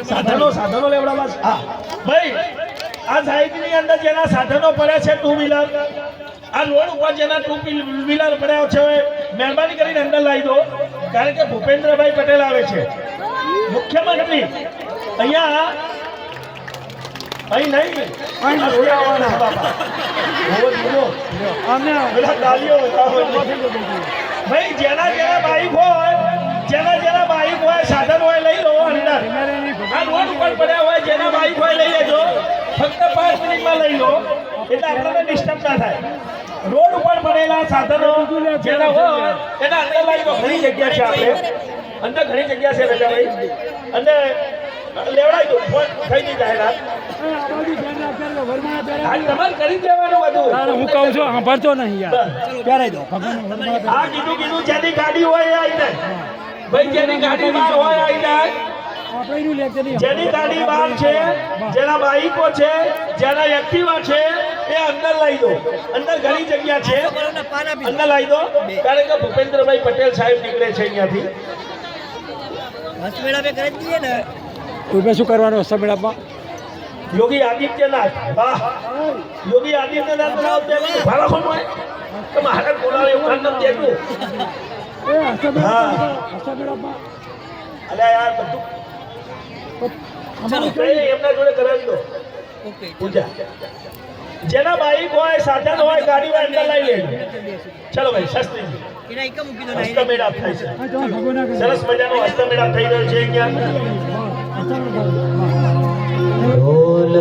સાધનો લેવડાવા. હા ભાઈ, આ સાઈડની અંદર જેના સાધનો પડ્યા છે, ટુ વ્હીલર, આ રોડ ઉપર જેના ટુ વ્હીલર પડ્યા છે, મહેરબાની કરીને અંદર લાવી દો, કારણ કે ભૂપેન્દ્રભાઈ પટેલ આવે છે, મુખ્યમંત્રી. અહીંયા અહીં નહીં, રોડ આવવાના બાપા. ભાઈ, જેના બાઈક હોય, સાધન હોય, લઈ લો અંદર. આ રોડ ઉપર પડ્યા હોય, જેના બાઈક હોય લઈ લેજો, ફક્ત 5 મિનિટમાં લઈ લો, એટલે આપણને ડિસ્ટર્બ ના થાય. રોડ ઉપર પડેલા સાધનો જેના હોય એના અંદર લઈ લો. ઘણી જગ્યા છે, આપણે અંદર ઘણી જગ્યા છે રજાભાઈ, અને લેવડાવી દો. થઈ ગઈ જાહેરાત, તમારે કરી દેવાનું બધું. હું કહું છું સાંભળતો નહીં યાર. ક્યારે દો આ કીધું જેની ગાડી હોય એ આવી જાય ભાઈ, જેની ગાડી બહાર હોય આવી જાય. જેની ગાડી બહાર છે, જેના બાઈકો છે, જેના એક્ટિવા છે, એ અંદર લઈ દો. અંદર ઘણી જગ્યા છે, અંદર લઈ દો, કારણ કે ભૂપેન્દ્રભાઈ પટેલ સાહેબ નીકળે છે અહીંયાથી. શું કરવાનું હસ્તમેળામાં? યોગી આદિત્યનાથ, વાહ, યોગી આદિત્યનાથ ભાડા હોય તો મહારાજ બોલાવે એવું કામ નથી એટલું. અલ્યા યાર, બધું એમના જોડે કરાવી દો પૂજા. જેના બાઈક હોય, સાધન હોય, ગાડી હોય, અંદર લઈ લેજો. ચલો ભાઈ, શાસ્ત્રીજી, હસ્તમેળાપ થાય છે, સરસ મજાનો હસ્તમેળાપ થઈ રહ્યો છે અહીંયા. ઢોલ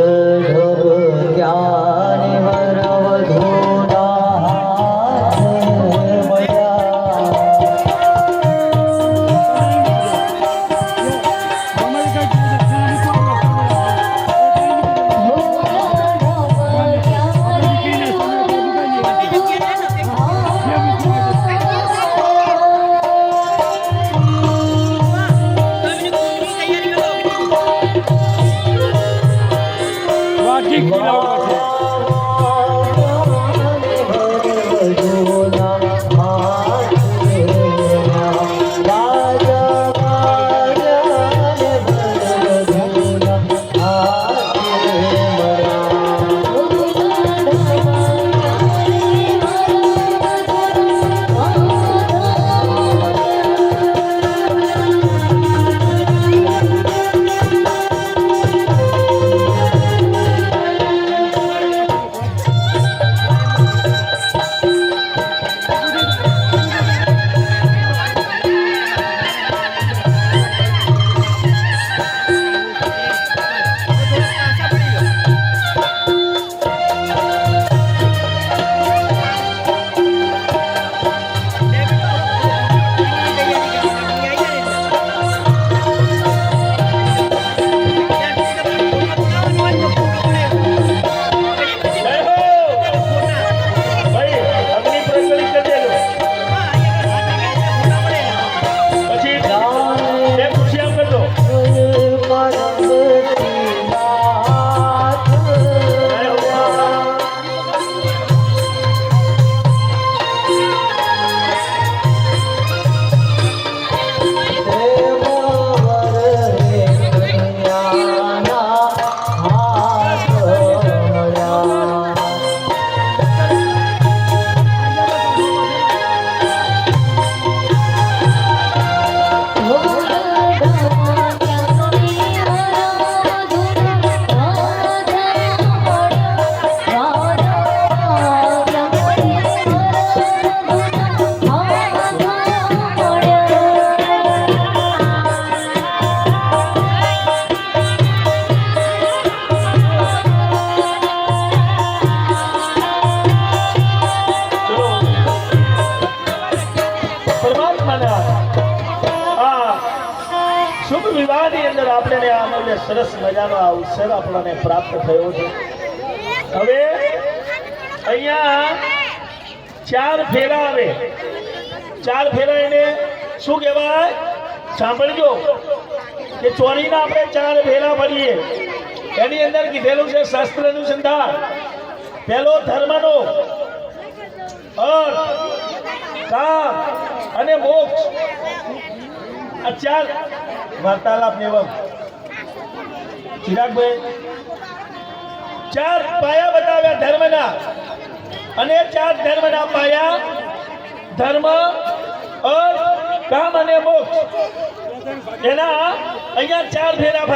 ઢબક્યાને વરવધૂના હાથે સરસ મજાનો અવસર આપણને પ્રાપ્ત થયો છે. હવે અહીંયા 4 ફેરા આવે. 4 ફેરા એને શું કહેવાય? સાંભળજો કે ચોરીના આપણે 4 ફેરા ભરીએ. એની અંદર કીધેલું છે શાસ્ત્ર અનુસંધાન. પહેલો ધર્મનો, અર્થ, કામ અને મોક્ષ. આ 4 વાર્તાલાપ નિયમ. ચિરાગભાઈ ચાર પાયા બતાવ્યા ધર્મના અને ચાર ધર્મના પાયા ધર્મ અર્થ કામ અને મોક્ષ એના અહીંયા ચાર ફેરા